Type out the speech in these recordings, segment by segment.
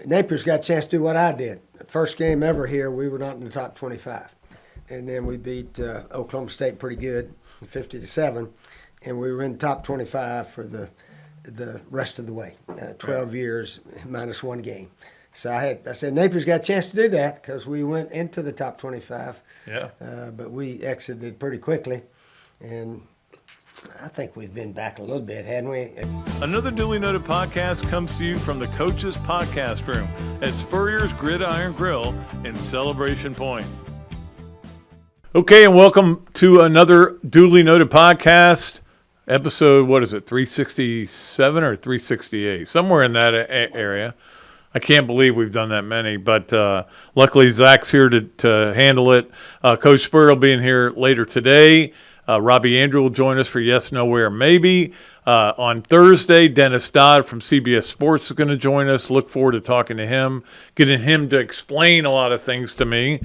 Napier's got a chance to do what I did. The first game ever here, we were not in the top 25. And then we beat Oklahoma State pretty good, 50-7. And we were in the top 25 for the rest of the way, 12 years minus one game. So I said Napier's got a chance to do that because we went into the top 25. Yeah. But we exited pretty quickly. And I think we've been back a little bit, hadn't we? Another Dooley Noted podcast comes to you from the Coach's Podcast Room at Spurrier's Gridiron Grill in Celebration Point. Okay, and welcome to another Dooley Noted podcast. Episode, 367 or 368? Somewhere in that area. I can't believe we've done that many, but luckily Zach's here to handle it. Coach Spurrier will be in here later today. Robbie Andrew will join us for Yes, Nowhere, Maybe. On Thursday, Dennis Dodd from CBS Sports is going to join us. Look forward to talking to him, getting him to explain a lot of things to me,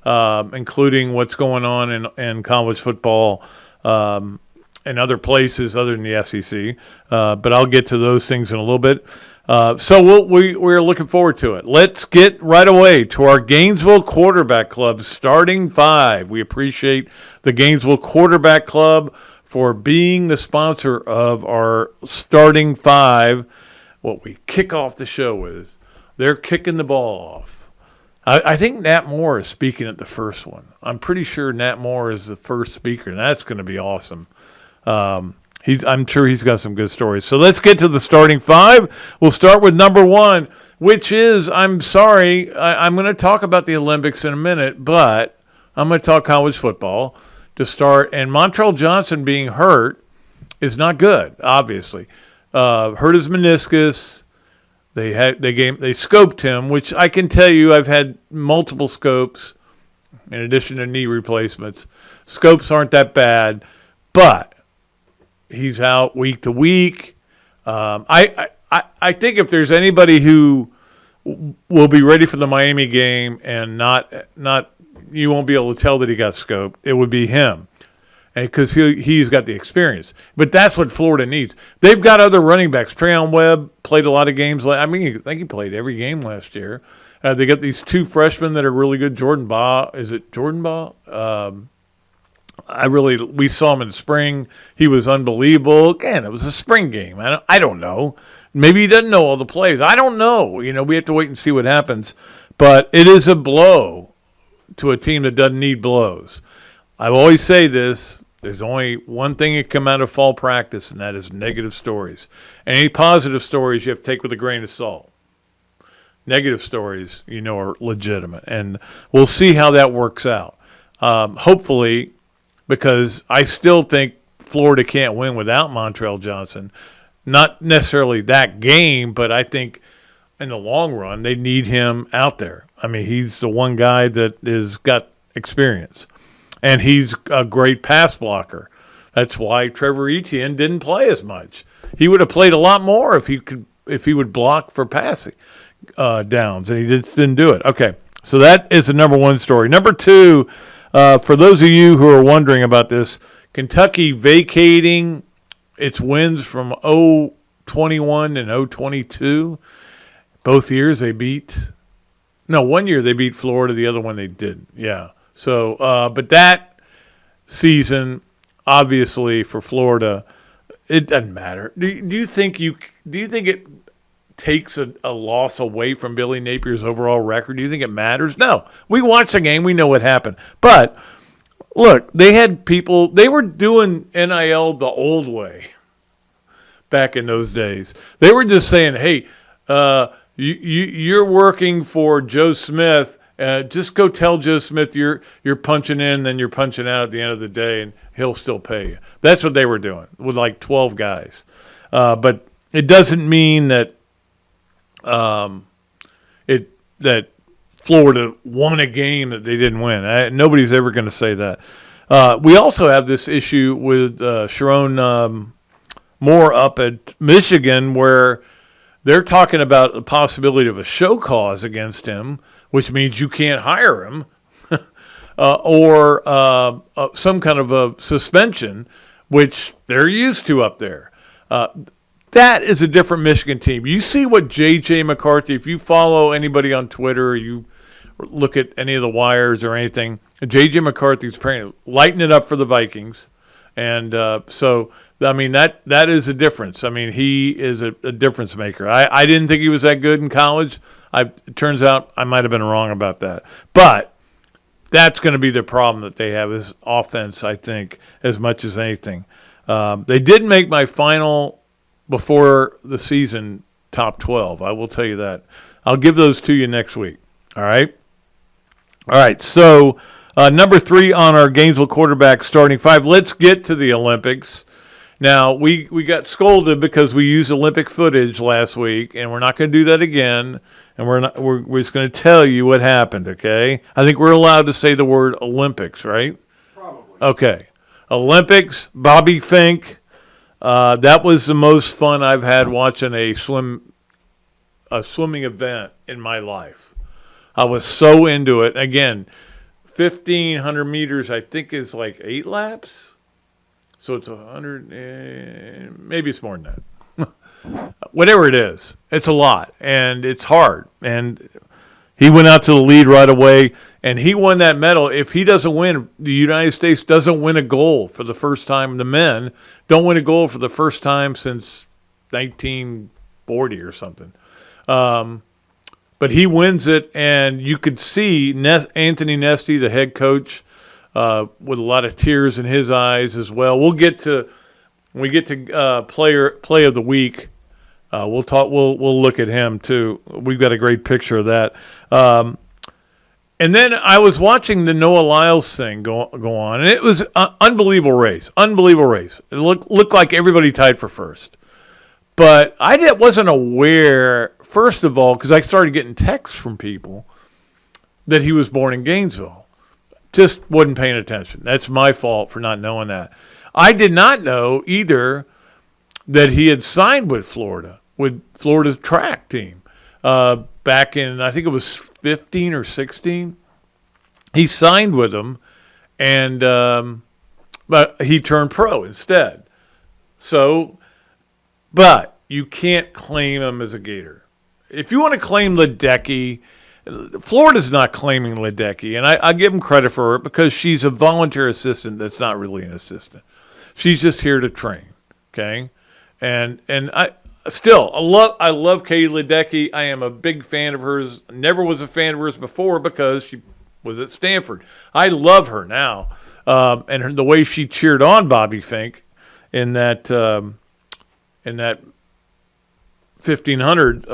including what's going on in college football and other places other than the SEC. But I'll get to those things in a little bit. So we're looking forward to it. Let's get right away to our Gainesville Quarterback Club starting five. We appreciate the Gainesville Quarterback Club for being the sponsor of our starting five. What we kick off the show with, they're kicking the ball off. I think Nat Moore is speaking at the first one. I'm pretty sure Nat Moore is the first speaker, and that's going to be awesome. I'm sure he's got some good stories. So let's get to the starting five. We'll start with number one, which is, I'm sorry, I'm going to talk about the Olympics in a minute, but I'm going to talk college football to start. And Montrell Johnson being hurt is not good, obviously. Hurt his meniscus. They scoped him, which I can tell you I've had multiple scopes in addition to knee replacements. Scopes aren't that bad, but he's out week to week. I think if there's anybody who will be ready for the Miami game and not you won't be able to tell that he got scoped, it would be him, and because he's got the experience. But that's what Florida needs. They've got other running backs. Treon Webb played a lot of games. I think he played every game last year. They got these two freshmen that are really good. Jordan Baugh. Is it Jordan Baugh? We saw him in the spring. He was unbelievable. Again, it was a spring game. I don't know. Maybe he doesn't know all the plays. I don't know. We have to wait and see what happens. But it is a blow to a team that doesn't need blows. I always say this. There's only one thing that come out of fall practice, and that is negative stories. Any positive stories you have to take with a grain of salt. Negative stories, are legitimate. And we'll see how that works out. Hopefully, because I still think Florida can't win without Montrell Johnson. Not necessarily that game, but I think in the long run, they need him out there. I mean, he's the one guy that has got experience, and he's a great pass blocker. That's why Trevor Etienne didn't play as much. He would have played a lot more if he would block for passing downs, and he just didn't do it. Okay, so that is the number one story. Number two, for those of you who are wondering about this, Kentucky vacating its wins from 0-21 and 0-22. Both years they beat. No, one year they beat Florida. The other one they didn't. Yeah. So, but that season, obviously for Florida, it doesn't matter. Do you think it takes a loss away from Billy Napier's overall record? Do you think it matters? No. We watched the game. We know what happened. But, look, they had people – they were doing NIL the old way back in those days. They were just saying, hey, you're working for Joe Smith. Just go tell Joe Smith you're punching in, then you're punching out at the end of the day, and he'll still pay you. That's what they were doing with like 12 guys. But it doesn't mean that that Florida won a game that they didn't win. Nobody's ever going to say that. We also have this issue with Sharon Moore up at Michigan, where they're talking about the possibility of a show cause against him, which means you can't hire him, or some kind of a suspension, which they're used to up there. that is a different Michigan team. You see what J.J. McCarthy, if you follow anybody on Twitter or you look at any of the wires or anything, J.J. McCarthy's lighting it up for the Vikings. And so, I mean, that is a difference. I mean, he is a difference maker. I didn't think he was that good in college. It turns out I might have been wrong about that. But that's going to be the problem that they have is offense, I think, as much as anything. They did make my final before the season top 12. I will tell you that. I'll give those to you next week. All right? All right, so number 3 on our Gainesville quarterback starting 5. Let's get to the Olympics. Now, we got scolded because we used Olympic footage last week, and we're not going to do that again. And we're just going to tell you what happened, okay? I think we're allowed to say the word Olympics, right? Probably. Okay. Olympics, Bobby Fink. That was the most fun I've had watching a swimming event in my life. I was so into it. Again, 1,500 meters, I think, is like 8 laps. So it's 100, maybe it's more than that. Whatever it is, it's a lot, and it's hard. And he went out to the lead right away, and he won that medal. If he doesn't win, the United States doesn't win a gold for the first time. The men don't win a gold for the first time since 1940 or something. But he wins it, and you could see Anthony Nesty, the head coach, with a lot of tears in his eyes as well. When we get to play of the week, we'll talk. We'll look at him too. We've got a great picture of that. And then I was watching the Noah Lyles thing go on, and it was an unbelievable race. Unbelievable race. It looked like everybody tied for first. But I wasn't aware, first of all, because I started getting texts from people that he was born in Gainesville. Just wasn't paying attention. That's my fault for not knowing that. I did not know either that he had signed with Florida's track team. Back in, I think it was 15 or 16. He signed with them, but he turned pro instead. So, but you can't claim him as a Gator. If you want to claim Ledecky, Florida's not claiming Ledecky, and I give him credit for it because she's a volunteer assistant that's not really an assistant. She's just here to train, okay? And I love Katie Ledecky. I am a big fan of hers. Never was a fan of hers before because she was at Stanford. I love her now, and the way she cheered on Bobby Fink in that 1,500.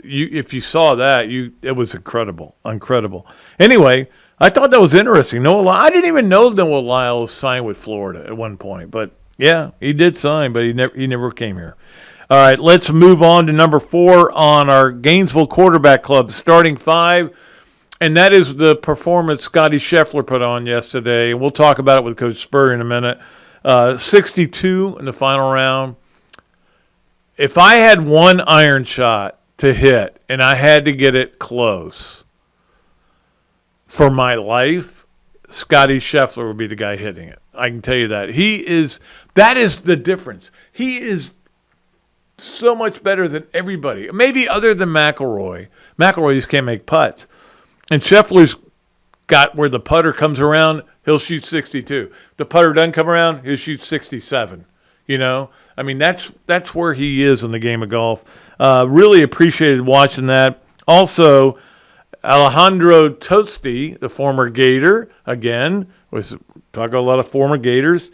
If you saw that, it was incredible. Anyway, I thought that was interesting. I didn't even know Noah Lyles signed with Florida at one point, but yeah, he did sign, but he never came here. All right, let's move on to number 4 on our Gainesville quarterback club, starting 5, and that is the performance Scotty Scheffler put on yesterday. And we'll talk about it with Coach Spurrier in a minute. 62 in the final round. If I had one iron shot to hit and I had to get it close for my life, Scotty Scheffler would be the guy hitting it. I can tell you that. That is the difference. He is so much better than everybody. Maybe other than McElroy. McElroy just can't make putts. And Scheffler's got where the putter comes around, he'll shoot 62. The putter doesn't come around, he'll shoot 67. You know? I mean, that's where he is in the game of golf. Really appreciated watching that. Also, Alejandro Tosti, the former Gator, again, was talking a lot of former Gators,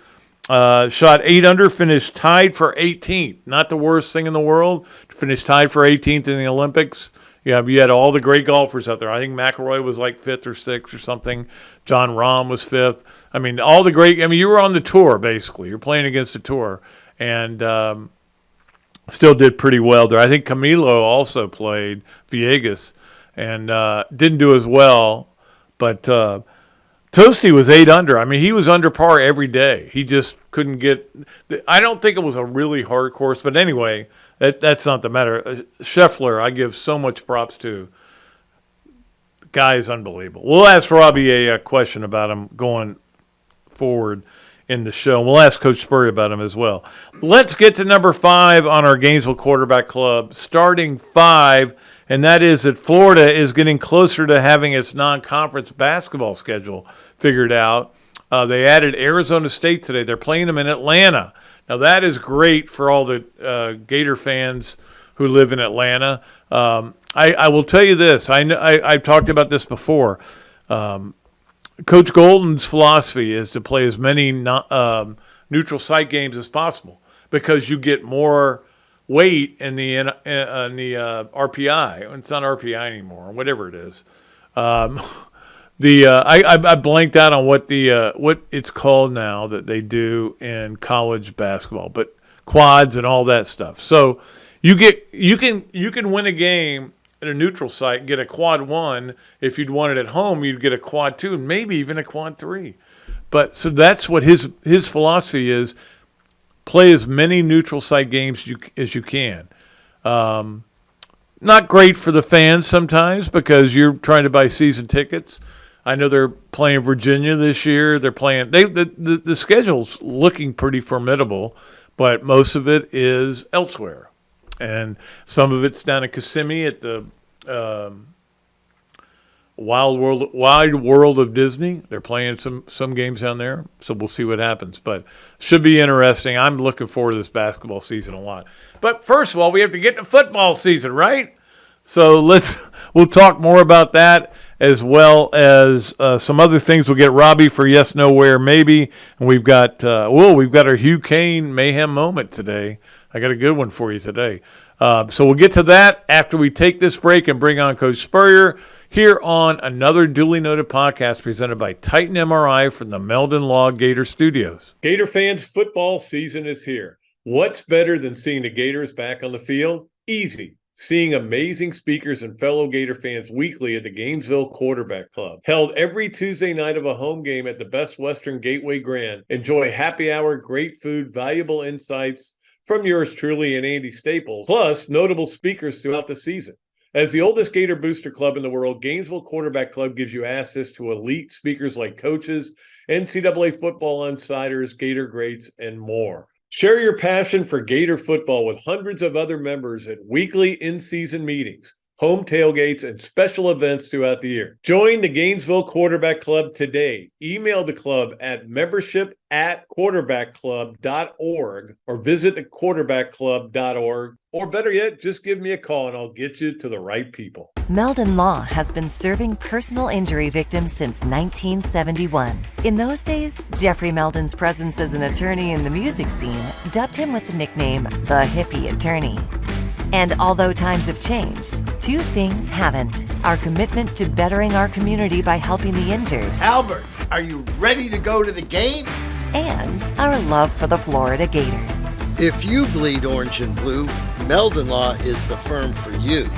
shot 8 under, finished tied for 18th. Not the worst thing in the world. Finished tied for 18th in the Olympics. Yeah, you had all the great golfers out there. I think McElroy was like 5th or 6th or something. John Rahm was 5th. I mean, you were on the tour, basically. You're playing against the tour. And still did pretty well there. I think Camilo also played Villegas and didn't do as well. But Toasty was 8 under. I mean, he was under par every day. He just couldn't get – I don't think it was a really hard course. But anyway, that's not the matter. Scheffler, I give so much props to. Guy is unbelievable. We'll ask Robbie a question about him going forward in the show. And we'll ask Coach Spurrier about him as well. Let's get to number 5 on our Gainesville Quarterback Club, starting 5, and that is that Florida is getting closer to having its non-conference basketball schedule figured out. They added Arizona State today. They're playing them in Atlanta. Now, that is great for all the Gator fans who live in Atlanta. I will tell you this. I've talked about this before. Coach Golden's philosophy is to play as many neutral site games as possible because you get more weight in the RPI. It's not RPI anymore, whatever it is. I blanked out on what it's called now that they do in college basketball, but quads and all that stuff. So you can win a game at a neutral site, get a quad 1. If you'd want it at home, you'd get a quad 2 and maybe even a quad 3. But so that's what his philosophy is: play as many neutral site games as you can. Not great for the fans sometimes because you're trying to buy season tickets. I know they're playing Virginia this year. They're playing. The schedule's looking pretty formidable, but most of it is elsewhere. And some of it's down in Kissimmee at the Wild World of Disney. They're playing some games down there, so we'll see what happens. But should be interesting. I'm looking forward to this basketball season a lot. But first of all, we have to get to football season, right? So we'll talk more about that as well as some other things. We'll get Robbie for yes, no, where, maybe, and we've got our Hugh Cain Mayham moment today. I got a good one for you today. So we'll get to that after we take this break and bring on Coach Spurrier here on another duly noted podcast presented by Titan MRI from the Meldon Law Gator Studios. Gator fans, football season is here. What's better than seeing the Gators back on the field? Easy. Seeing amazing speakers and fellow Gator fans weekly at the Gainesville Quarterback Club. Held every Tuesday night of a home game at the Best Western Gateway Grand. Enjoy happy hour, great food, valuable insights from yours truly and Andy Staples, plus notable speakers throughout the season. As the oldest Gator booster club in the world, Gainesville Quarterback Club gives you access to elite speakers like coaches, NCAA football insiders, Gator greats, and more. Share your passion for Gator football with hundreds of other members at weekly in-season meetings, home tailgates, and special events throughout the year. Join the Gainesville Quarterback Club today. Email the club at membership@quarterbackclub.org or visit thequarterbackclub.org. Or better yet, just give me a call and I'll get you to the right people. Meldon Law has been serving personal injury victims since 1971. In those days, Jeffrey Meldon's presence as an attorney in the music scene dubbed him with the nickname the Hippie Attorney. And although times have changed, two things haven't: our commitment to bettering our community by helping the injured, Albert, are you ready to go to the game? and our love for the Florida Gators. If you bleed orange and blue, Meldon Law is the firm for you.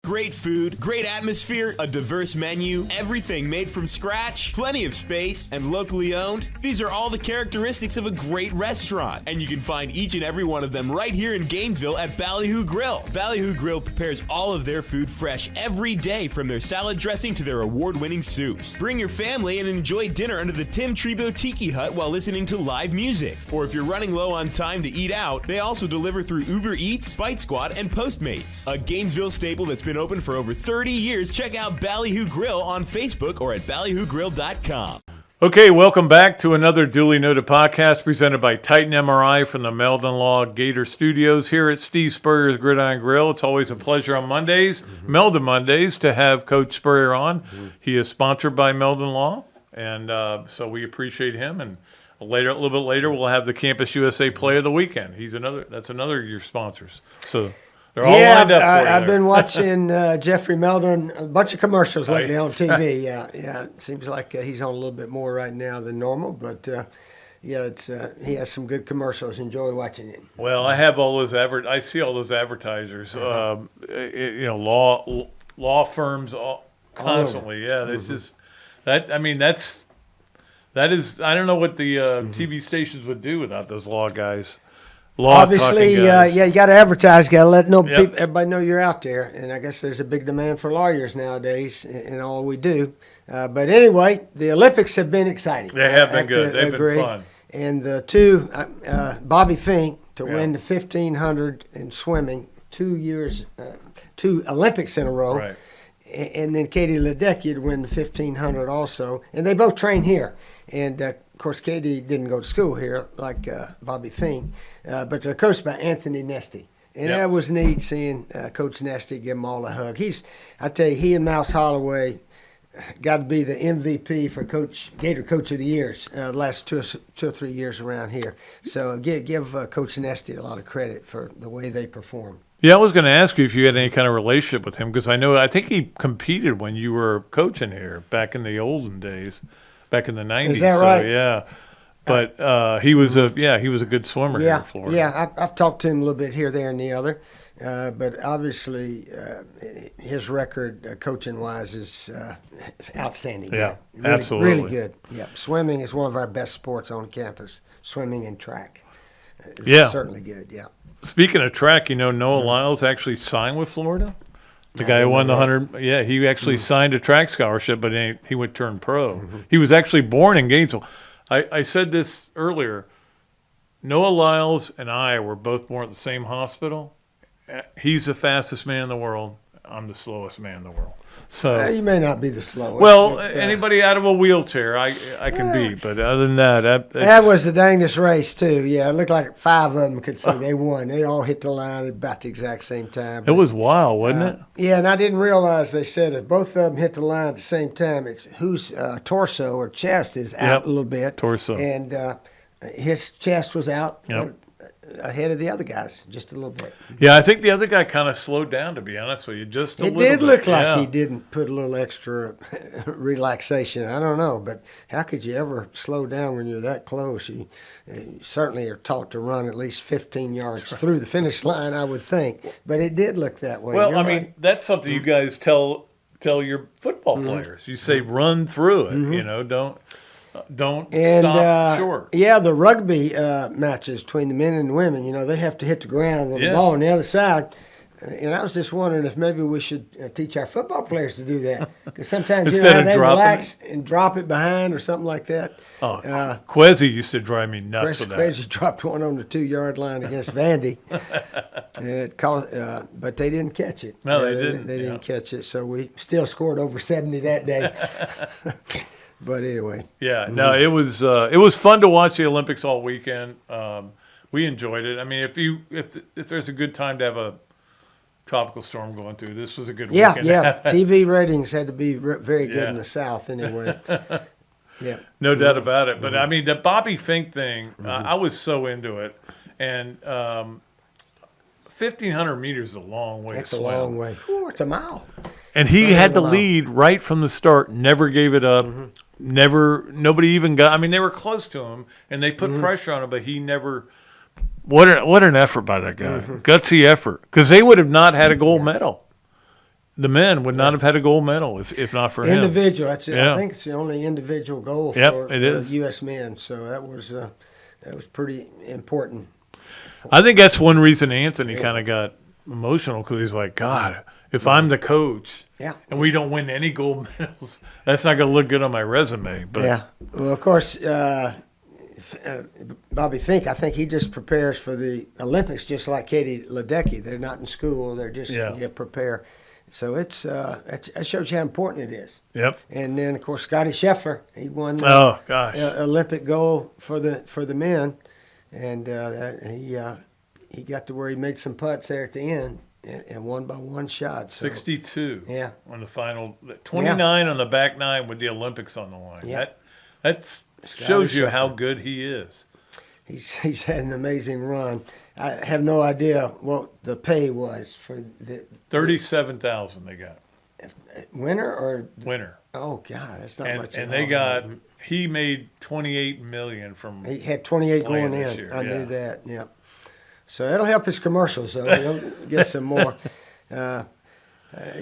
Great food, great atmosphere, a diverse menu, everything made from scratch, plenty of space, and locally owned. These are all the characteristics of a great restaurant, and you can find each and every one of them right here in Gainesville at Ballyhoo Grill. Ballyhoo Grill prepares all of their food fresh every day, from their salad dressing to their award-winning soups. Bring your family and enjoy dinner under the Tim Trebo Tiki Hut while listening to live music. Or if you're running low on time to eat out, they also deliver through Uber Eats, Bite Squad, and Postmates. A Gainesville staple that's been open for over 30 years. Check out Ballyhoo Grill on Facebook or at ballyhoogrill.com. Okay, welcome back to another duly noted podcast presented by Titan MRI from the Meldon Law Gator Studios here at Steve Spurrier's Gridiron Grill. It's always a pleasure on Mondays, Meldon Mondays, to have Coach Spurrier on. He is sponsored by Meldon Law, and so we appreciate him. And a little bit later, we'll have the Campus USA Play of the Weekend. That's another of your sponsors. So they're all lined up for you. I've been watching Jeffrey Meldon, a bunch of commercials lately on TV. Yeah, it seems like he's on a little bit more right now than normal, but he has some good commercials. Enjoy watching it. Well, I have all those I see all those advertisers. Law firms constantly. Yeah, there's just that. I mean, that is. I don't know what the TV stations would do without those law guys. Law Obviously, talking guys. you got to advertise, got to let Yep. everybody know you're out there. And I guess there's a big demand for lawyers nowadays in all we do. But anyway, the Olympics have been exciting. They have I been good. to They've agree. been fun. And the two, Bobby Fink to Yeah. win the 1500 in swimming, 2 years, 2 Olympics in a row. Right. And then Katie Ledecky to win the 1500 also. And they both train here. And of course, Katie didn't go to school here like Bobby Fink, but they're coached by Anthony Nesty. And Yep. that was neat seeing Coach Nesty give them all a hug. I tell you, he and Mouse Holloway got to be the MVP for Gator Coach of the Years the last 2 or 3 years around here. So give Coach Nesty a lot of credit for the way they perform. Yeah, I was going to ask you if you had any kind of relationship with him because I think he competed when you were coaching here back in the olden days, back in the 90s. Is that right? So, yeah. But he was a good swimmer here in Florida. Yeah, I've talked to him a little bit here, there, and the other. But obviously, his record coaching-wise is outstanding. Yeah, really, absolutely. Really good. Yeah, swimming is one of our best sports on campus, swimming and track. Yeah. Certainly good, yeah. Speaking of track, Noah Lyles actually signed with Florida. The guy who won the 100. Yeah, he actually signed a track scholarship, but he would turn pro. He was actually born in Gainesville. I said this earlier. Noah Lyles and I were both born at the same hospital. He's the fastest man in the world. I'm the slowest man in the world. So You may not be the slowest. well, but, anybody out of a wheelchair, I can be. But other than that, that was the dangest race, too. Yeah, it looked like 5 of them could say they won. They all hit the line at about the exact same time. it was wild, wasn't it? Yeah, and I didn't realize they said if both of them hit the line at the same time, it's whose torso or chest is out Yep, a little bit. torso. And his chest was out Yep. ahead of the other guys just a little bit. Yeah, I think the other guy kind of slowed down, to be honest with you, just a It little did bit. look like Yeah. he didn't put a little extra relaxation. I don't know, but how could you ever slow down when you're that close? You certainly are taught to run at least 15 yards through the finish line, I would think. But it did look that way. Well, You're I right. mean, that's something you guys tell your football players. You say run through it. Don't And stop short. yeah, the rugby matches between the men and the women, they have to hit the ground with the Yeah. ball on the other side. And I was just wondering if maybe we should teach our football players to do that. Because sometimes Instead how of they dropping relax and drop it behind or something like that. Oh, Quezzy used to drive me nuts Chris with that. Crazy dropped one on the 2-yard line against Vandy. But they didn't catch it. No, they didn't, They yeah. didn't catch it. So we still scored over 70 that day. But anyway. Yeah, no, it was fun to watch the Olympics all weekend. We enjoyed it. I mean, if there's a good time to have a tropical storm going through, this was a good Yeah, weekend. yeah. TV ratings had to be very good Yeah. in the South anyway. Yeah. No doubt about it. But I mean, the Bobby Fink thing, Mm-hmm. I was so into it. And 1,500 meters is a long way That's to a swim. long way. Ooh, it's a mile. And he had the Wow. lead right from the start, never gave it up. Nobody even got, I mean, they were close to him and they put pressure on him, but he never, what an effort by that guy. Gutsy effort. Because they would have not had a gold medal. The men would not have had a gold medal if not for him. Individual. I Yeah. think it's the only individual goal Yep, for it is. U.S. men. So that was pretty important. I think that's one reason Anthony kind of got emotional because he's like, God, if I'm the coach Yeah. and we don't win any gold medals, that's not going to look good on my resume. But Yeah. Well, of course, Bobby Fink, I think he just prepares for the Olympics just like Katie Ledecky. They're not in school. They're just prepare. So it shows you how important it is. Yep. And then, of course, Scotty Scheffler, he won the Oh gosh. Olympic gold for the men. And he got to where he made some putts there at the end and won by one shot. So, 62. Yeah. On the final, 29 on the back nine with the Olympics on the line. Yeah. That shows you Scheffler. how good he is. He's had an amazing run. I have no idea what the pay was for the 37,000 they got. winner or Winner. oh god, that's not much. And at they all. got he made 28 million from He had 28 playing going this in. year, I yeah. knew that. Yeah. So that'll help his commercials. So he'll get some more.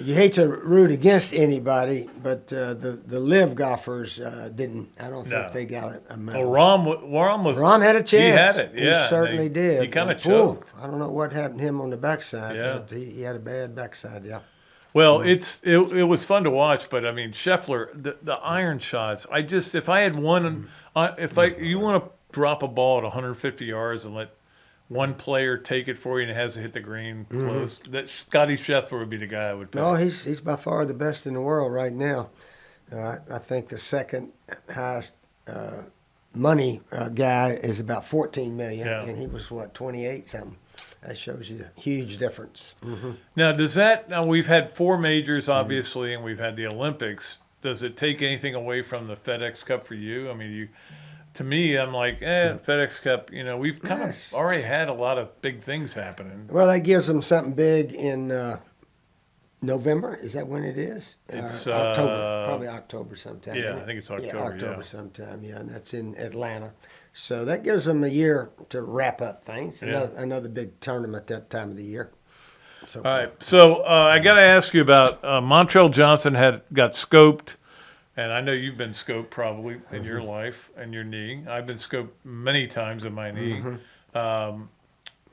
You hate to root against anybody, but the live golfers didn't. I don't think they got a medal. Well, Rom had a chance. He had it. Yeah, he certainly did. He kind of choked. I don't know what happened to him on the backside. Yeah. But he had a bad backside. Yeah. Well, it was fun to watch, but I mean Scheffler, the iron shots. if I had one, you want to drop a ball at 150 yards and let one player take it for you and it has to hit the green close, that Scotty Scheffler would be the guy I would pick. No, he's by far the best in the world right now. I think the second highest money guy is about 14 million, and he was 28 something. That shows you a huge difference. Now, we've had 4 majors, obviously, and we've had the Olympics. Does it take anything away from the FedEx Cup for you? I mean, to me, I'm like, FedEx Cup, we've kind of already had a lot of big things happening. Well, that gives them something big in November. Is that when it is? It's October, probably October sometime. Yeah, I think it's October. Yeah, October sometime, and that's in Atlanta. So that gives them a year to wrap up things. Another big tournament that time of the year. All right. So I got to ask you about Montrell Johnson got scoped, and I know you've been scoped probably in your life and your knee. I've been scoped many times in my knee.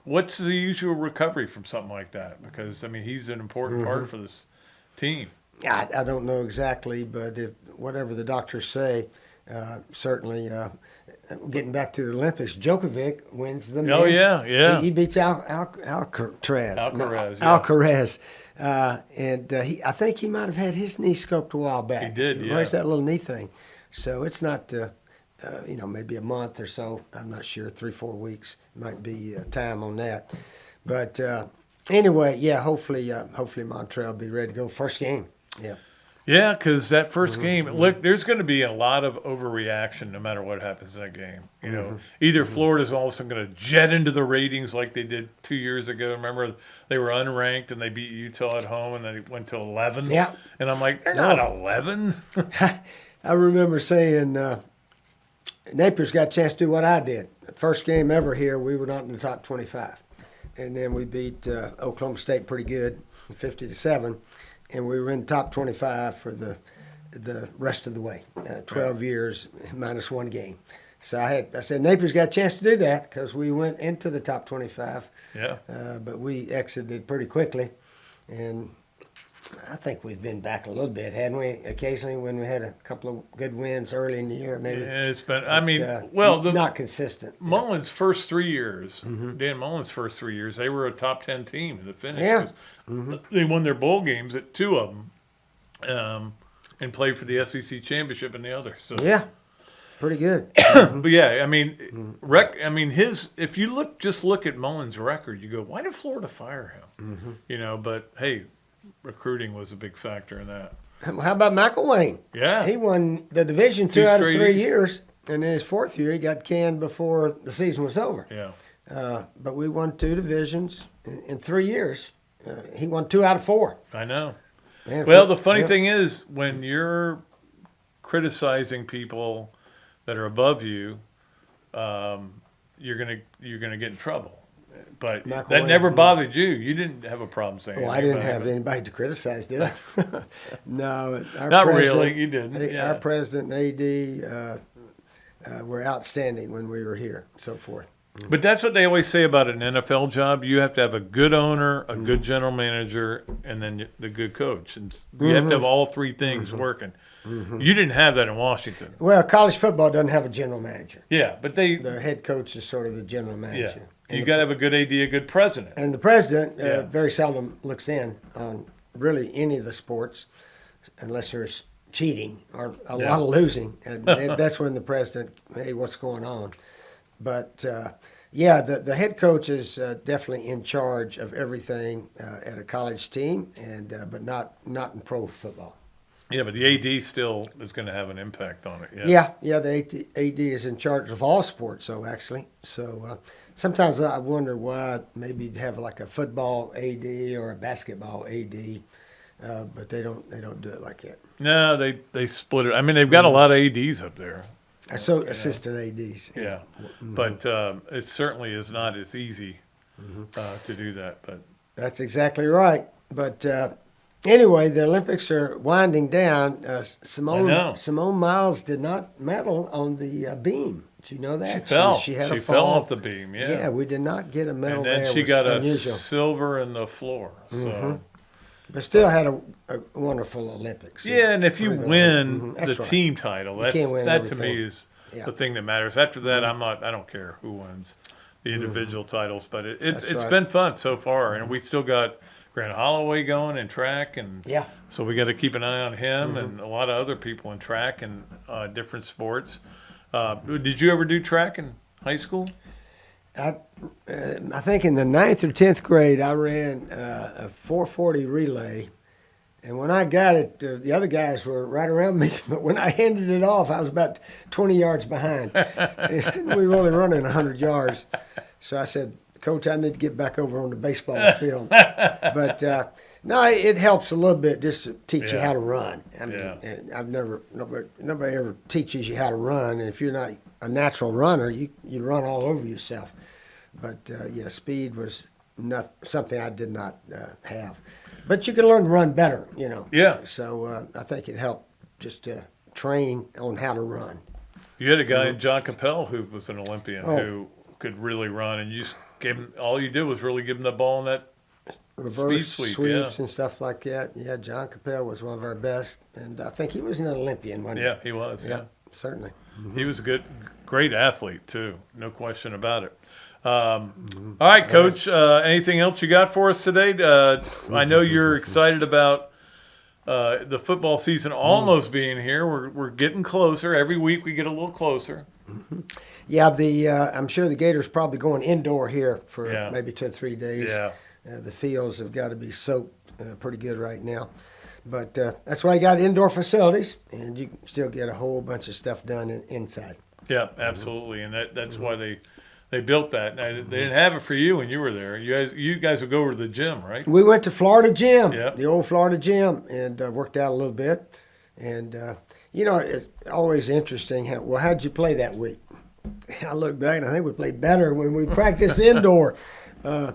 What's the usual recovery from something like that? Because, I mean, he's an important part for this team. I don't know exactly, but whatever the doctors say, certainly getting back to the Olympics, Djokovic wins the men's. Oh, yeah. He beats Alcaraz. And I think he might have had his knee scoped a while back. He did, yeah. Where's that little knee thing? So it's not, maybe a month or so. I'm not sure, 3-4 weeks might be time on that. But anyway, hopefully Montrell will be ready to go first game. Yeah. Yeah, because that first game, look, there's going to be a lot of overreaction no matter what happens in that game. Either Florida's all of a sudden going to jet into the ratings like they did 2 years ago. Remember, they were unranked and they beat Utah at home and they went to 11. Yeah. And I'm like, they're not 11. I remember saying Napier's got a chance to do what I did. The first game ever here, we were not in the top 25. And then we beat Oklahoma State pretty good, 50-7. And we were in the top 25 for the rest of the way, 12 years minus 1 game. So I said Napier's got a chance to do that because we went into the top 25. Yeah. But we exited pretty quickly, and I think we've been back a little bit, hadn't we? Occasionally when we had a couple of good wins early in the year, maybe. Yeah, it's been. Not consistent. Mullen's first 3 years, Dan Mullen's first 3 years, they were a top 10 team in the finish. Yeah. They won their bowl games at 2 of them, and played for the SEC championship in the other. So yeah, pretty good. But yeah, I mean, if you look at Mullen's record, you go, why did Florida fire him? But hey, recruiting was a big factor in that. How about McElwain? Yeah, he won the division 2 out of 3 years, and in his 4th year, he got canned before the season was over. Yeah, but we won 2 divisions in 3 years. He won 2 out of 4. I know. Man, well, the funny thing is, when you're criticizing people that are above you, you're gonna get in trouble. But that never bothered you. You didn't have a problem saying. Well, I didn't have anybody to criticize, did I? No, not really. You didn't. Our president and AD were outstanding when we were here, and so forth. But that's what they always say about an NFL job. You have to have a good owner, a good general manager, and then the good coach. And you have to have all 3 things working. You didn't have that in Washington. Well, college football doesn't have a general manager. Yeah, but the head coach is sort of the general manager. Yeah. You got to have a good AD, a good president. And the president very seldom looks in on really any of the sports unless there's cheating or a lot of losing. And that's when the president, hey, what's going on? But, the head coach is definitely in charge of everything at a college team, but not in pro football. Yeah, but the AD still is going to have an impact on it. Yeah, the AD is in charge of all sports, actually. So sometimes I wonder why maybe you'd have like a football AD or a basketball AD, but they don't do it like that. No, they split it. I mean, they've got a lot of ADs up there. So assistant ADs. Yeah, but it certainly is not as easy to do that. But that's exactly right. But Anyway, the Olympics are winding down. I know. Simone Miles did not medal on the beam. Did you know that? She fell. She had a She fall. fell off the beam, yeah. Yeah, we did not get a medal And then there. she It was got unusual. a silver in the floor. So. But still had a wonderful Olympics. Yeah, and if you Pretty good. win That's the right. team title, You can't win that to me everything. is Yeah. the thing that matters. After that, I don't care who wins the individual titles, but it's right. been fun so far, and we still got Grant Holloway going in track, and Yeah. so we got to keep an eye on him and a lot of other people in track and different sports. Did you ever do track in high school? I think in the 9th or 10th grade, I ran a 440 relay. And when I got it, the other guys were right around me. But when I handed it off, I was about 20 yards behind. And we were only running 100 yards. So I said, Coach, I need to get back over on the baseball field. But no, it helps a little bit just to teach you how to run. I mean, nobody ever teaches you how to run. And if you're not a natural runner, you run all over yourself. But yeah, speed was something I did not have. But you can learn to run better, you know. Yeah. So I think it helped just to train on how to run. You had a guy in John Capel who was an Olympian who could really run, and you just gave him, all you did was really give him the ball in that Reverse speed sweep, sweeps and stuff like that. Yeah, John Capel was one of our best. And I think he was an Olympian, wasn't he? Yeah, he was. Yeah. Certainly. He was a great athlete too, no question about it. All right, Coach. Anything else you got for us today? I know you're excited about the football season almost being here. We're getting closer. Every week we get a little closer. Yeah, I'm sure the Gators probably going indoor here for maybe 2 or 3 days. Yeah. The fields have got to be soaked pretty good right now. But that's why you got indoor facilities, and you can still get a whole bunch of stuff done inside. Yeah, absolutely, and that's why they built that. Now, they didn't have it for you when you were there. You guys would go over to the gym, right? We went to Florida Gym, Yep. the old Florida Gym, and worked out a little bit. And, you know, it's always interesting. How'd you play that week? I look back, and I think we played better when we practiced indoor. I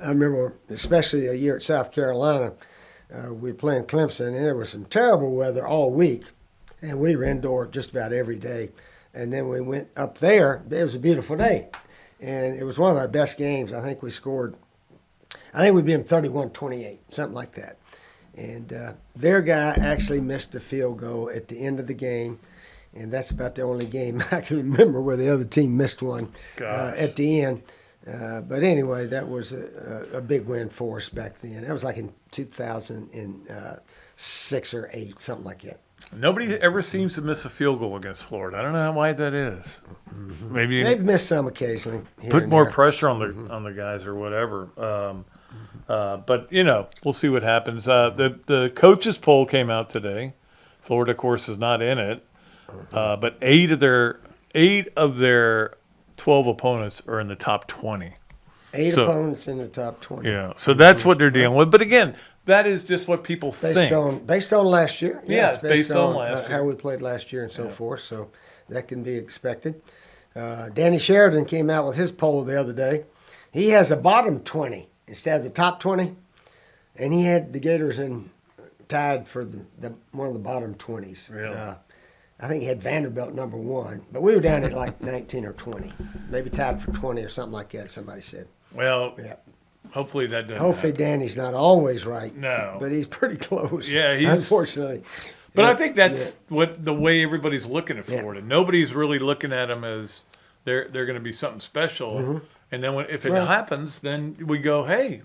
remember, especially a year at South Carolina, we were playing Clemson, and there was some terrible weather all week. And we were indoor just about every day. And then we went up there. It was a beautiful day. And it was one of our best games. I think we beat them 31-28, something like that. And their guy actually missed a field goal at the end of the game. And that's about the only game I can remember where the other team missed one at the end. But anyway, that was a big win for us back then. That was like in 2006 or 8, something like that. Nobody ever seems to miss a field goal against Florida. I don't know why that is. Maybe They've missed some occasionally. put more pressure on the guys or whatever. But you know, we'll see what happens. The coaches poll came out today. Florida, of course, is not in it, but 8 of their 12 opponents are in the top 20. 8 opponents in the top 20. Yeah, so that's what they're dealing with. But again, that is just what people think. Based on last year. Yeah, it's based on last year. how we played last year and so forth. So that can be expected. Danny Sheridan came out with his poll the other day. He has a bottom 20 instead of the top 20, and he had the Gators tied for the one of the bottom 20s. Really? I think he had Vanderbilt number 1, but we were down at like 19 or 20, maybe tied for 20 or something like that. Somebody said. Well, Yeah. hopefully that doesn't Hopefully happen. Danny's not always right. No. But he's pretty close. Yeah, unfortunately. But Yeah, I think that's what the way everybody's looking at Florida. Nobody's really looking at them as they're going to be something special. And then if it happens, then we go, hey,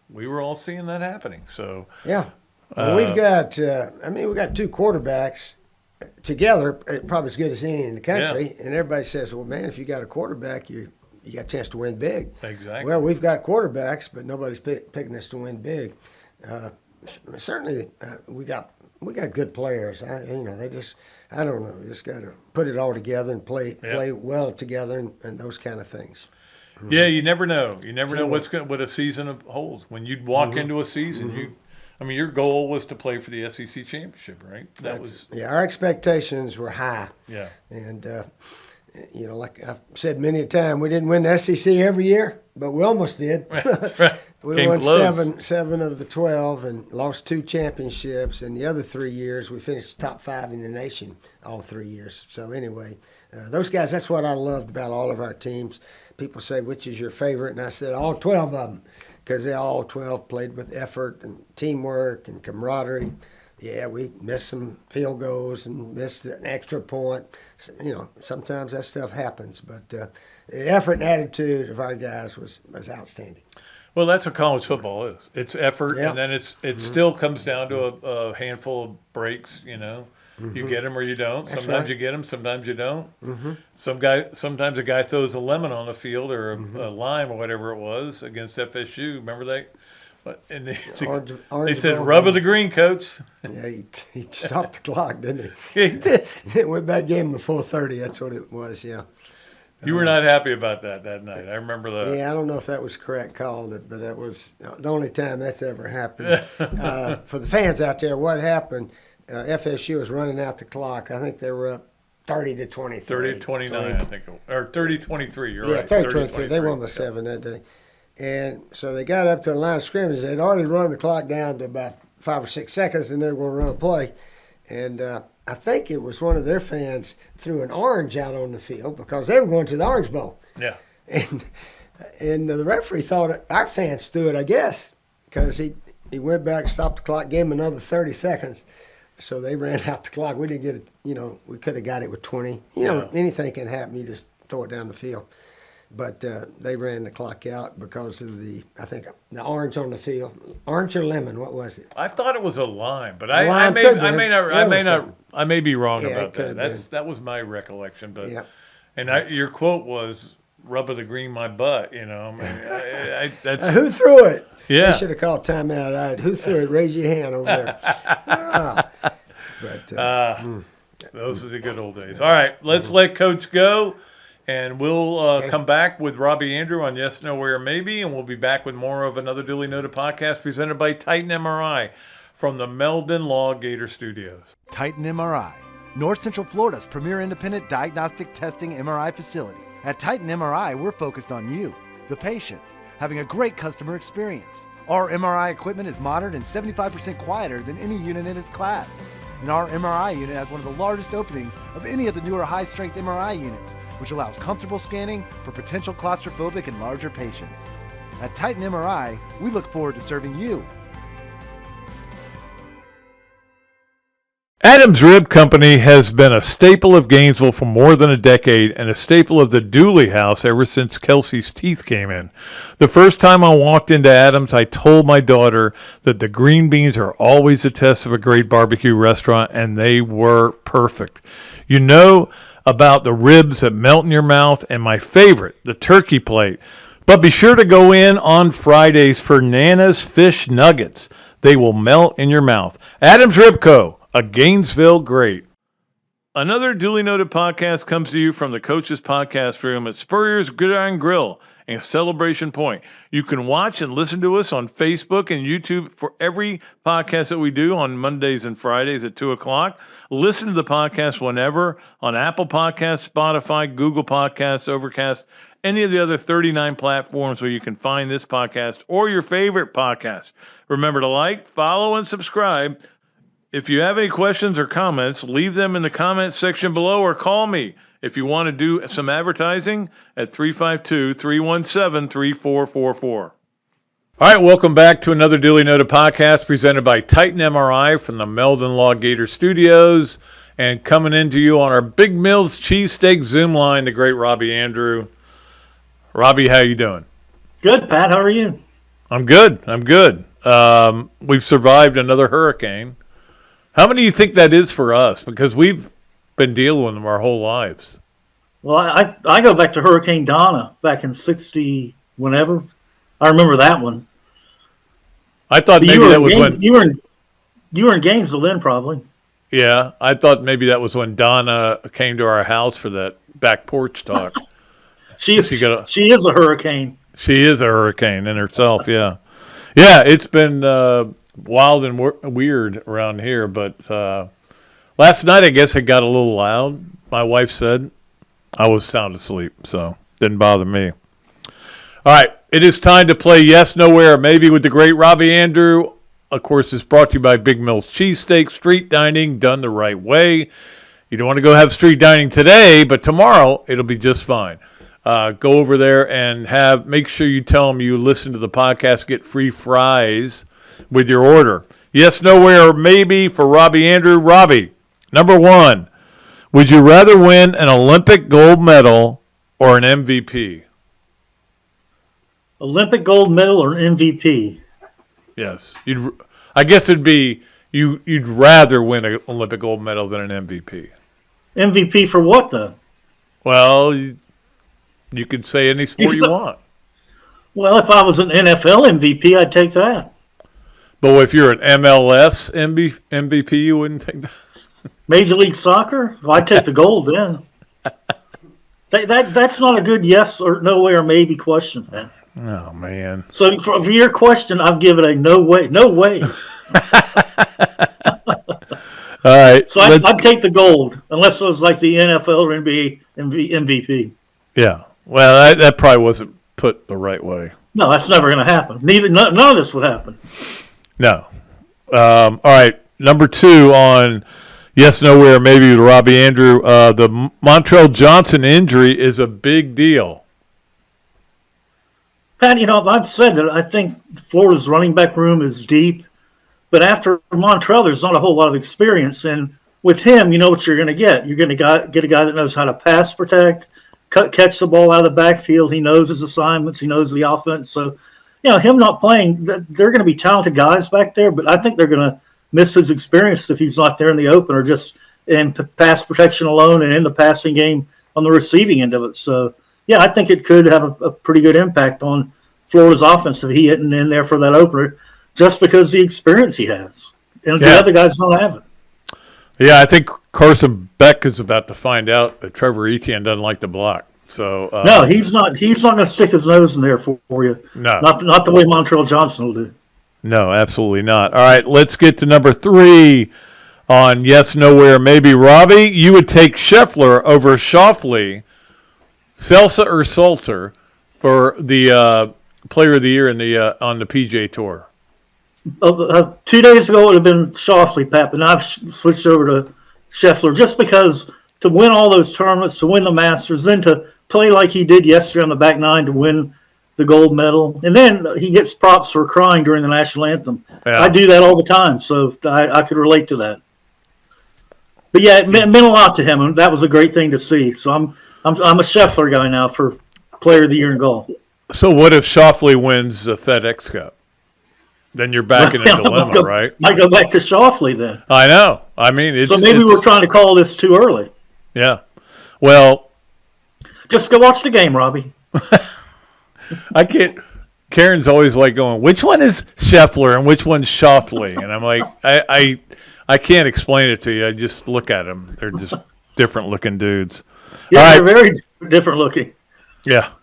we were all seeing that happening. So Yeah. Well, we've got, we got 2 quarterbacks together, probably as good as any in the country. And everybody says, well, man, if you got a quarterback, you got a chance to win big. Exactly. Well, we've got quarterbacks, but nobody's picking us to win big. Certainly, we got good players. I don't know. They just got to put it all together and play well together and those kind of things. Yeah, you never know. You never know what a season holds. When you walk into a season, your goal was to play for the SEC championship, right? Our expectations were high. Yeah. And like I've said many a time, we didn't win the SEC every year, but we almost did. That's right. We came won close. seven of the 12 and lost 2 championships. And the other 3 years, we finished top 5 in the nation all 3 years. So anyway, those guys, that's what I loved about all of our teams. People say, which is your favorite? And I said, all 12 of them, because they all 12 played with effort and teamwork and camaraderie. Yeah, we missed some field goals and missed an extra point. You know, sometimes that stuff happens. But the effort and attitude of our guys was outstanding. Well, that's what college football is. It's effort, Yep. and then it still comes down to a handful of breaks. You know, you get them or you don't. That's Sometimes right. you get them, sometimes you don't. Sometimes a guy throws a lemon on the field or a lime or whatever it was against FSU. Remember that? And they Orange said, ball "Rub of game. the green, coach." Yeah, he stopped the clock, didn't Yeah, he did. he? Went back, gave him the 4:30. That's what it was. Yeah. You were not happy about that night. I remember that. Yeah, I don't know if that was correct called it, but that was the only time that's ever happened. For the fans out there, what happened? FSU was running out the clock. I think they were up 30-23. 30-29, I think, or 30-23. You're Yeah, right. 30-23. They won by Yeah. 7 that day. And so they got up to the line of scrimmage. They'd already run the clock down to about 5 or 6 seconds, and they were going to run a play. And I think it was one of their fans threw an orange out on the field because they were going to the Orange Bowl. Yeah. And the referee thought our fans threw it, I guess, because he went back, stopped the clock, gave him another 30 seconds. So they ran out the clock. We didn't get it, we could have got it with 20. Anything can happen. You just throw it down the field. But they ran the clock out because of the orange on the field. Orange or lemon, what was it? I thought it was a lime, but lime I could be. I may be wrong Yeah, it about could that. have That was my recollection. But Yeah. and your quote was "rub of the green, my butt." You know, that's Who threw it? Yeah. They should have called timeout. Who threw it? Raise your hand over there. those are the good old days. All right, let's let Coach go. And we'll come back with Robbie Andrew on Yes, No, Where, Maybe, and we'll be back with more of another Dooley Noted podcast presented by Titan MRI from the Meldon Law Gator Studios. Titan MRI, North Central Florida's premier independent diagnostic testing MRI facility. At Titan MRI, we're focused on you, the patient, having a great customer experience. Our MRI equipment is modern and 75% quieter than any unit in its class. And our MRI unit has one of the largest openings of any of the newer high-strength MRI units, which allows comfortable scanning for potential claustrophobic and larger patients. At Titan MRI, we look forward to serving you. Adams Rib Company has been a staple of Gainesville for more than a decade and a staple of the Dooley house ever since Kelsey's teeth came in. The first time I walked into Adams, I told my daughter that the green beans are always a test of a great barbecue restaurant, and they were perfect. You know about the ribs that melt in your mouth, and my favorite, the turkey plate. But be sure to go in on Fridays for Nana's Fish Nuggets. They will melt in your mouth. Adams Rib Co., a Gainesville great. Another duly noted podcast comes to you from the Coach's Podcast Room at Spurrier's Gridiron Grill in Celebration Point. You can watch and listen to us on Facebook and YouTube for every podcast that we do on Mondays and Fridays at 2 o'clock. Listen to the podcast whenever on Apple Podcasts, Spotify, Google Podcasts, Overcast, any of the other 39 platforms where you can find this podcast or your favorite podcast. Remember to like, follow, and subscribe. If you have any questions or comments, leave them in the comments section below or call me if you want to do some advertising at 352-317-3444. All right, welcome back to another Duly Noted podcast presented by Titan MRI from the Meldon Law Gator Studios, and coming into you on our Big Mills Cheesesteaks Zoom line, the great Robbie Andrew. Robbie, how you doing? Good, Pat. How are you? I'm good. We've survived another hurricane. How many do you think that is for us? Because we've been dealing with them our whole lives. Well, I go back to Hurricane Donna back in 60 whenever. I remember that one. I thought maybe that was when you were in Gainesville then, probably. Yeah, I thought maybe that was when Donna came to our house for that back porch talk. She is a hurricane. She is a hurricane in herself. Yeah, it's been wild and weird around here. But last night, I guess it got a little loud. My wife said I was sound asleep, so didn't bother me. All right, It is time to play Yes, Nowhere, Maybe with the great Robbie Andrew. Of course, it's brought to you by Big Mill's Cheesesteaks, street dining done the right way. You don't want to go have street dining today, but tomorrow it'll be just fine. Go over there and make sure you tell them you listen to the podcast, get free fries with your order. Yes, Nowhere, Maybe for Robbie Andrew. Robbie, number one, would you rather win an Olympic gold medal or an MVP? Olympic gold medal or MVP? Yes. I guess it'd be you'd rather win an Olympic gold medal than an MVP. MVP for what, though? Well, you could say any sport you want. Well, if I was an NFL MVP, I'd take that. But if you're an MLS MVP, you wouldn't take that? Major League Soccer? Well, I'd take the gold then. That's not a good yes or no way or maybe question, man. Oh, man. So for your question, I've given a no way. No way. All right. So I'd take the gold, unless it was like the NFL or NBA MVP. Yeah. Well, that probably wasn't put the right way. No, that's never going to happen. None of this would happen. No. All right. Number two on Yes, Nowhere, Maybe with Robbie Andrew. The Montrell Johnson injury is a big deal. Pat, I've said that I think Florida's running back room is deep. But after Montrell, there's not a whole lot of experience. And with him, you know what you're going to get. You're going to get a guy that knows how to pass protect, catch the ball out of the backfield. He knows his assignments. He knows the offense. So, him not playing, they're going to be talented guys back there. But I think they're going to miss his experience if he's not there in the open or just in pass protection alone and in the passing game on the receiving end of it. So, yeah, I think it could have a pretty good impact on Florida's offense if he isn't in there for that opener, just because the experience he has. And the other guys don't have it. Yeah, I think Carson Beck is about to find out that Trevor Etienne doesn't like to block. So no, he's not going to stick his nose in there for you. No. Not the way Montrell Johnson will do. No, absolutely not. All right, let's get to number three on Yes, Nowhere, Maybe. Robbie, you would take Scheffler over Schauffele, Celsa or Salter, for the Player of the Year on the PGA Tour. 2 days ago it would have been Schauffele, Pat, but now I've switched over to Scheffler just because to win all those tournaments, to win the Masters, then to play like he did yesterday on the back nine to win the gold medal. And then he gets props for crying during the national anthem. Yeah. I do that all the time, so I could relate to that. But yeah, it meant a lot to him, and that was a great thing to see. So I'm a Scheffler guy now for Player of the Year in golf. So what if Schauffele wins the FedEx Cup? Then you're back in a dilemma, right? Might go back to Schauffele then. I know. I mean, so maybe we're trying to call this too early. Yeah. Well, just go watch the game, Robbie. I can't. Karen's always like going, which one is Scheffler and which one's Schauffele? And I'm like, I can't explain it to you. I just look at them. They're just different looking dudes. Yeah, they're very different looking. Yeah.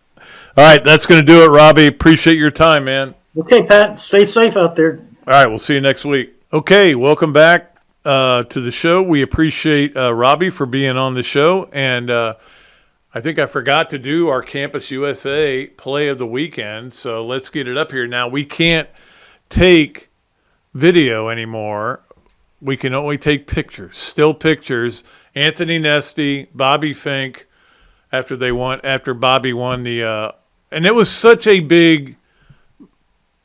All right, that's going to do it, Robbie. Appreciate your time, man. Okay, Pat. Stay safe out there. All right, we'll see you next week. Okay, welcome back to the show. We appreciate Robbie for being on the show. And I think I forgot to do our Campus USA play of the weekend, so let's get it up here. Now, we can't take video anymore. We can only take pictures, still pictures. Anthony Nesty, Bobby Fink, after Bobby won the and it was such a big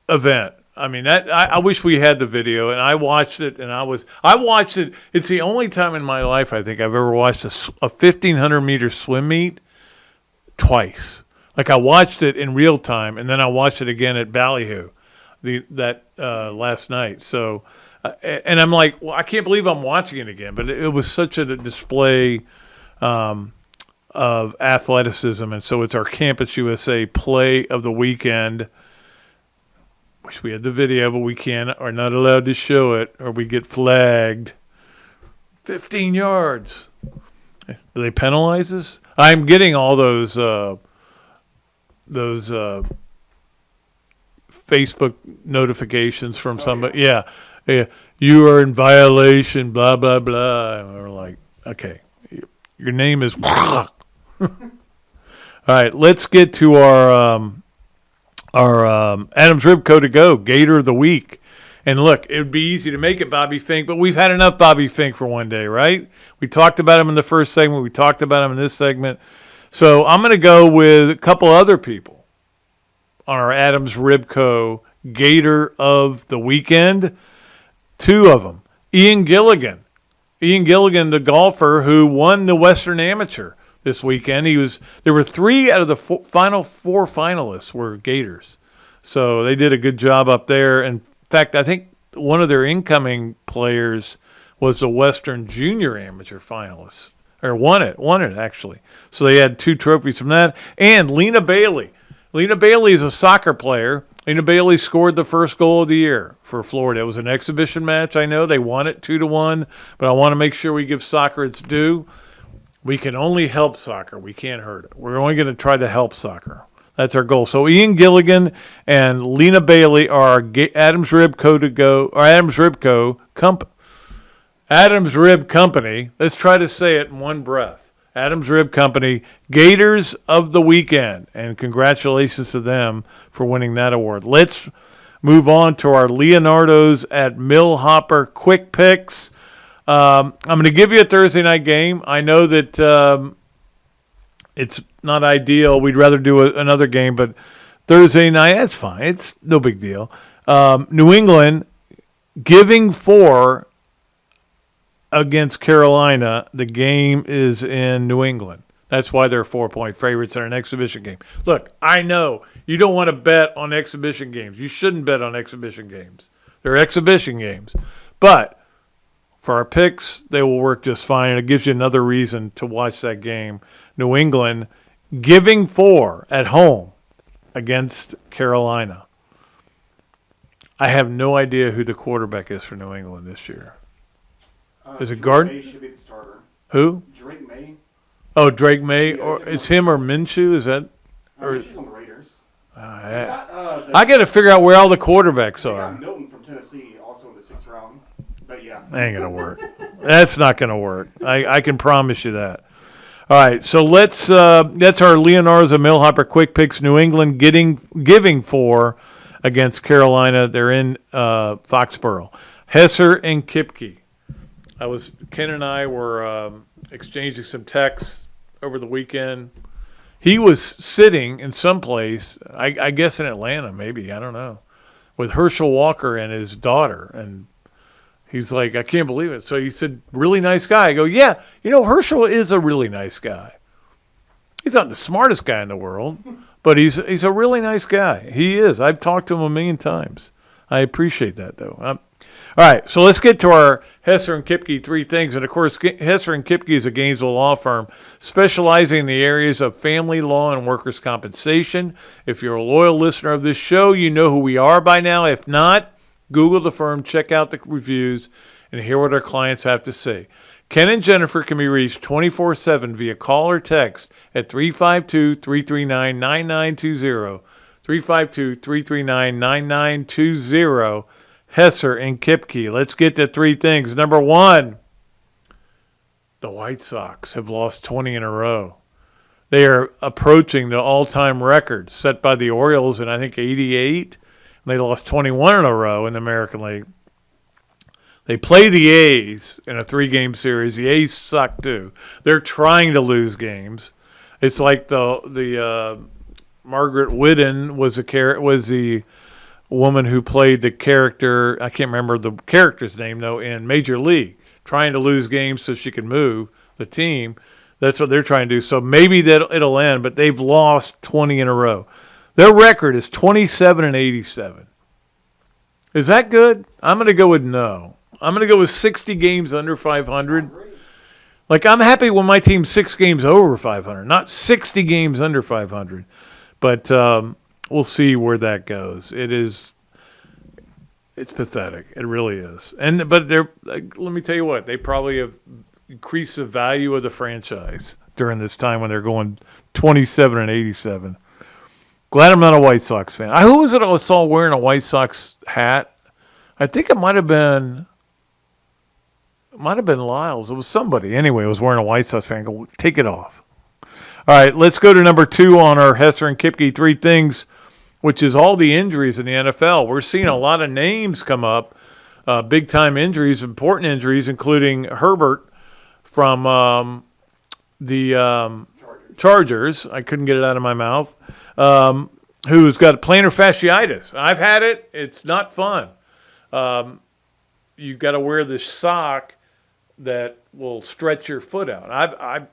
event. I mean, I wish we had the video, and I watched it, and I watched it. It's the only time in my life I think I've ever watched a 1,500-meter swim meet twice. Like, I watched it in real time, and then I watched it again at Ballyhoo last night. So, and I'm like, well, I can't believe I'm watching it again. But it was such a display of athleticism, and so it's our Campus USA play of the weekend. Wish we had the video, but we are not allowed to show it, or we get flagged. 15 yards. Do they penalize us? I'm getting all those Facebook notifications from somebody. Yeah, you are in violation. Blah blah blah. And we're like, okay, your name is. All right, let's get to our Adams Ribco to go, Gator of the week. And look, it would be easy to make it Bobby Fink, but we've had enough Bobby Fink for one day, right? We talked about him in the first segment. We talked about him in this segment. So I'm going to go with a couple other people on our Adams Ribco Gator of the weekend. Two of them. Ian Gilligan, the golfer who won the Western Amateur this weekend. There were 3 out of the final 4 finalists were Gators. So they did a good job up there. In fact, I think one of their incoming players was the Western Junior Amateur finalist, or won it actually. So they had 2 trophies from that. And Lena Bailey. Lena Bailey is a soccer player. Lena Bailey scored the first goal of the year for Florida. It was an exhibition match. I know they won it 2-1, but I want to make sure we give soccer its due. We can only help soccer. We can't hurt it. We're only going to try to help soccer. That's our goal. So Ian Gilligan and Lena Bailey are our Adams Ribco to go, or Adams Ribco Adams Rib Company. Let's try to say it in one breath. Adams Rib Company, Gators of the weekend. And congratulations to them for winning that award. Let's move on to our Leonardo's at Millhopper quick picks. I'm going to give you a Thursday night game. I know that it's not ideal. We'd rather do another game, but Thursday night, that's fine. It's no big deal. New England giving 4 against Carolina. The game is in New England. That's why they're 4-point favorites in an exhibition game. Look, I know you don't want to bet on exhibition games. You shouldn't bet on exhibition games. They're exhibition games. But for our picks, they will work just fine. It gives you another reason to watch that game. New England giving 4 at home against Carolina. I have no idea who the quarterback is for New England this year. Is it Gardner? May should be the starter. Who? Drake May. Oh, Drake May, Yeah, or it's him or Minshew? Is that? Or She's on the Raiders. I got to figure out where all the quarterbacks They are. got Milton from Tennessee, also in the 6th round. But yeah. Ain't gonna work. That's not gonna work. I can promise you that. All right, so let's. That's our Leonardo's and Millhopper quick picks. New England giving 4 against Carolina. They're in Foxborough. Hesser and Kipke. Ken and I were exchanging some texts over the weekend. He was sitting in some place, I guess in Atlanta, maybe, I don't know, with Herschel Walker and his daughter. And he's like, I can't believe it. So he said, really nice guy. I go, yeah, Herschel is a really nice guy. He's not the smartest guy in the world, but he's a really nice guy. He is. I've talked to him a million times. I appreciate that, though. All right, so let's get to our Hesser and Kipke 3 things. And, of course, Hesser and Kipke is a Gainesville law firm specializing in the areas of family law and workers' compensation. If you're a loyal listener of this show, you know who we are by now. If not, Google the firm, check out the reviews, and hear what our clients have to say. Ken and Jennifer can be reached 24/7 via call or text at 352-339-9920, 352-339-9920. Hesser and Kipke. Let's get to 3 things. Number 1, the White Sox have lost 20 in a row. They are approaching the all-time record set by the Orioles in, I think, 88. They lost 21 in a row in the American League. They play the A's in a 3-game series. The A's suck, too. They're trying to lose games. It's like the Margaret Whitten was the woman who played the character, I can't remember the character's name, though, in Major League, trying to lose games so she can move the team. That's what they're trying to do. So maybe it'll end, but they've lost 20 in a row. Their record is 27-87. Is that good? I'm going to go with no. I'm going to go with 60 games under 500. Like, I'm happy when my team's 6 games over 500, not 60 games under 500. But we'll see where that goes. It's pathetic. It really is. But let me tell you what, they probably have increased the value of the franchise during this time when they're going 27-87. Glad I'm not a White Sox fan. Who was it I saw wearing a White Sox hat? I think it might have been Lyles. It was somebody. Anyway, it was wearing a White Sox fan. Go, take it off. All right, let's go to number 2 on our Hesser and Kipke 3 things. which is all the injuries in the NFL. We're seeing a lot of names come up, big-time injuries, important injuries, including Herbert from the Chargers. I couldn't get it out of my mouth. Who's got plantar fasciitis. I've had it. It's not fun. You've got to wear this sock that will stretch your foot out. I've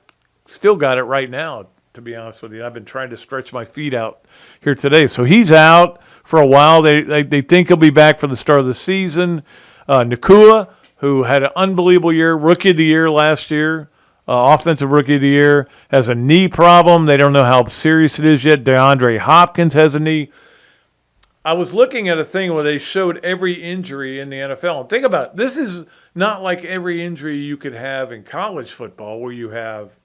still got it right now, to be honest with you. I've been trying to stretch my feet out here today. So he's out for a while. They think he'll be back for the start of the season. Nakua, who had an unbelievable year, Rookie of the Year last year, Offensive Rookie of the Year, has a knee problem. They don't know how serious it is yet. DeAndre Hopkins has a knee. I was looking at a thing where they showed every injury in the NFL. And think about it. This is not like every injury you could have in college football where you have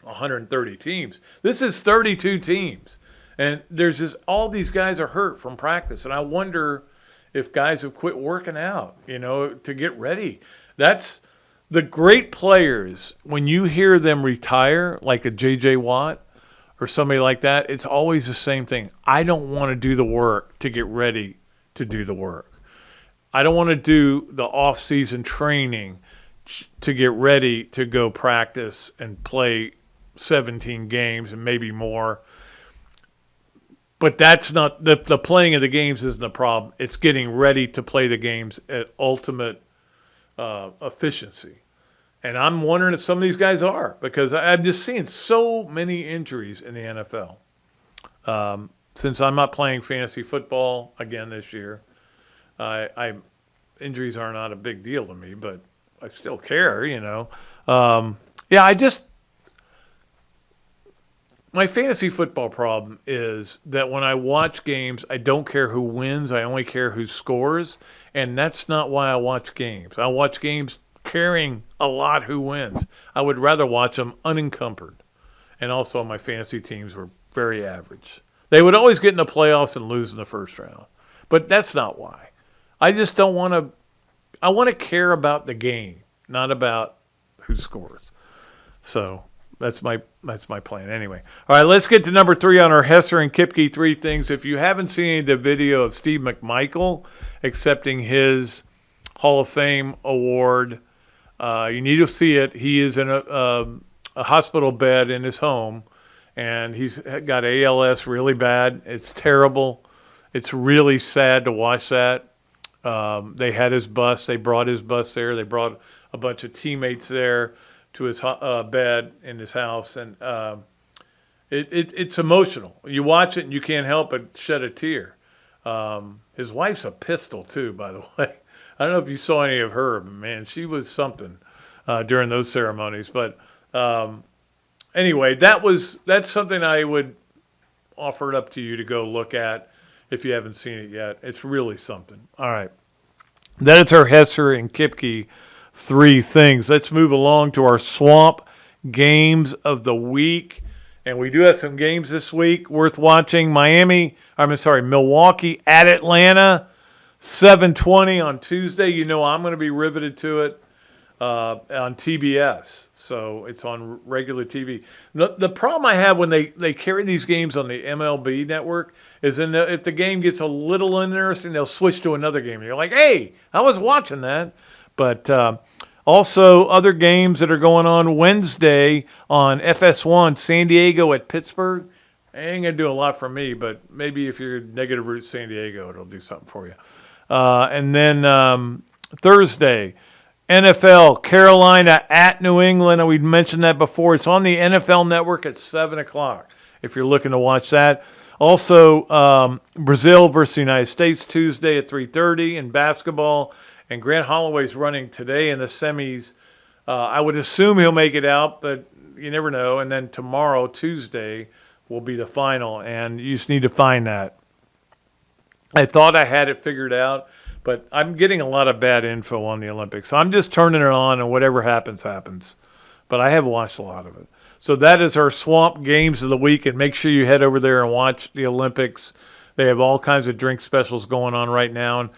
130 teams. This is 32 teams. And there's just all these guys are hurt from practice. And I wonder if guys have quit working out, to get ready. That's the great players. When you hear them retire, like a J.J. Watt or somebody like that, it's always the same thing. I don't want to do the work to get ready to do the work. I don't want to do the off-season training to get ready to go practice and play 17 games and maybe more. But that's not the playing of the games isn't the problem. It's getting ready to play the games at ultimate efficiency. And I'm wondering if some of these guys are, because I'm just seeing so many injuries in the NFL. Since I'm not playing fantasy football again this year, injuries are not a big deal to me, but I still care, my fantasy football problem is that when I watch games, I don't care who wins. I only care who scores. And that's not why I watch games. I watch games caring a lot who wins. I would rather watch them unencumbered. And also my fantasy teams were very average. They would always get in the playoffs and lose in the first round. But that's not why. I just don't want to – I want to care about the game, not about who scores. So – That's my plan. Anyway. All right, let's get to number 3 on our Hesser and Kipke 3 things. If you haven't seen the video of Steve McMichael accepting his Hall of Fame award, you need to see it. He is in a hospital bed in his home, and he's got ALS really bad. It's terrible. It's really sad to watch that. They had his bus. They brought his bus there. They brought a bunch of teammates there to his bed in his house, and it's emotional. You watch it and you can't help but shed a tear. His wife's a pistol too, by the way. I don't know if you saw any of her, but man, she was something during those ceremonies. But anyway, that's something I would offer it up to you to go look at if you haven't seen it yet. It's really something. All right, that is our Hesser and Kipke 3 things. Let's move along to our Swamp Games of the Week. And we do have some games this week worth watching. Milwaukee at Atlanta, 7:20 on Tuesday. I'm going to be riveted to it on TBS. So it's on regular TV. The problem I have when they carry these games on the MLB network is if the game gets a little interesting, they'll switch to another game. And you're like, hey, I was watching that. But also other games that are going on Wednesday on FS1, San Diego at Pittsburgh. Ain't going to do a lot for me, but maybe if you're negative root San Diego, it'll do something for you. And then Thursday, NFL, Carolina at New England. We mentioned that before. It's on the NFL Network at 7 o'clock if you're looking to watch that. Also, Brazil versus the United States Tuesday at 3:30 in basketball. And Grant Holloway's running today in the semis. I would assume he'll make it out, but you never know. And then tomorrow, Tuesday, will be the final, and you just need to find that. I thought I had it figured out, but I'm getting a lot of bad info on the Olympics. So I'm just turning it on, and whatever happens, happens. But I have watched a lot of it. So that is our Swamp Games of the Week, and make sure you head over there and watch the Olympics. They have all kinds of drink specials going on right now, and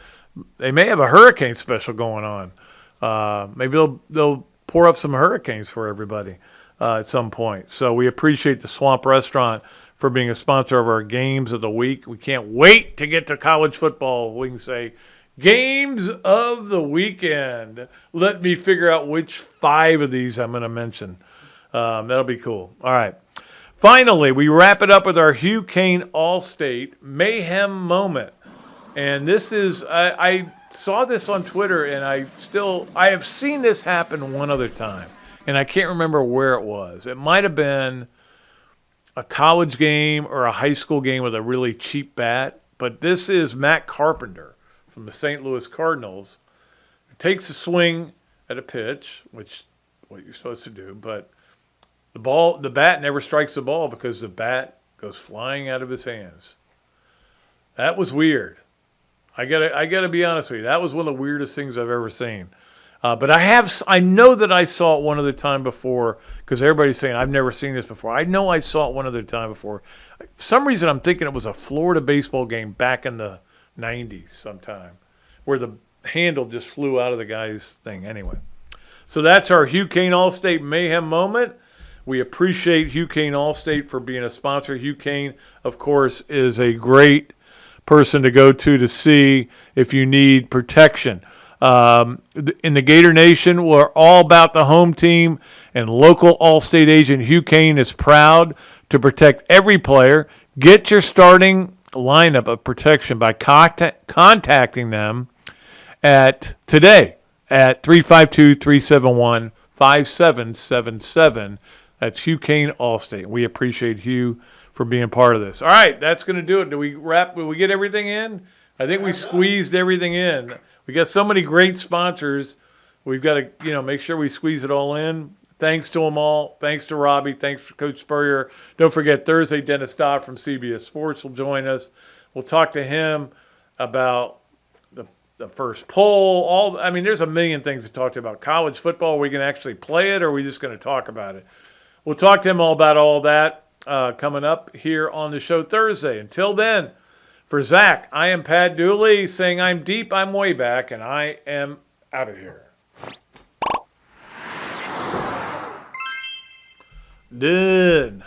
they may have a hurricane special going on. Maybe they'll pour up some hurricanes for everybody at some point. So we appreciate the Swamp Restaurant for being a sponsor of our Games of the Week. We can't wait to get to college football. We can say, Games of the Weekend. Let me figure out which 5 of these I'm going to mention. That'll be cool. All right. Finally, we wrap it up with our Hugh Cain Allstate Mayhem moment. And this is, I saw this on Twitter, and I have seen this happen one other time. And I can't remember where it was. It might have been a college game or a high school game with a really cheap bat. But this is Matt Carpenter from the St. Louis Cardinals. He takes a swing at a pitch, which what you're supposed to do, but the bat never strikes the ball because the bat goes flying out of his hands. That was weird. I gotta be honest with you. That was one of the weirdest things I've ever seen. But I know that I saw it one other time before, because everybody's saying I've never seen this before. I know I saw it one other time before. For some reason, I'm thinking it was a Florida baseball game back in the 90s sometime, where the handle just flew out of the guy's thing. Anyway, so that's our Hugh Cain Allstate Mayhem moment. We appreciate Hugh Cain Allstate for being a sponsor. Hugh Cain, of course, is a great person to go to see if you need protection. In the Gator Nation, we're all about the home team, and local Allstate agent Hugh Cain is proud to protect every player. Get your starting lineup of protection by contacting them today at 352-371-5777. That's Hugh Cain Allstate. We appreciate Hugh for being part of this. All right, that's going to do it. Did we get everything in? I think we squeezed everything in. We got so many great sponsors. We've got to, make sure we squeeze it all in. Thanks to them all. Thanks to Robbie. Thanks to Coach Spurrier. Don't forget, Thursday, Dennis Dodd from CBS Sports will join us. We'll talk to him about the first poll. There's a million things to talk to about. College football, are we going to actually play it, or are we just going to talk about it? We'll talk to him all about all that coming up here on the show Thursday. Until then, for Zach, I am Pat Dooley saying I'm deep, I'm way back, and I am out of here. Done.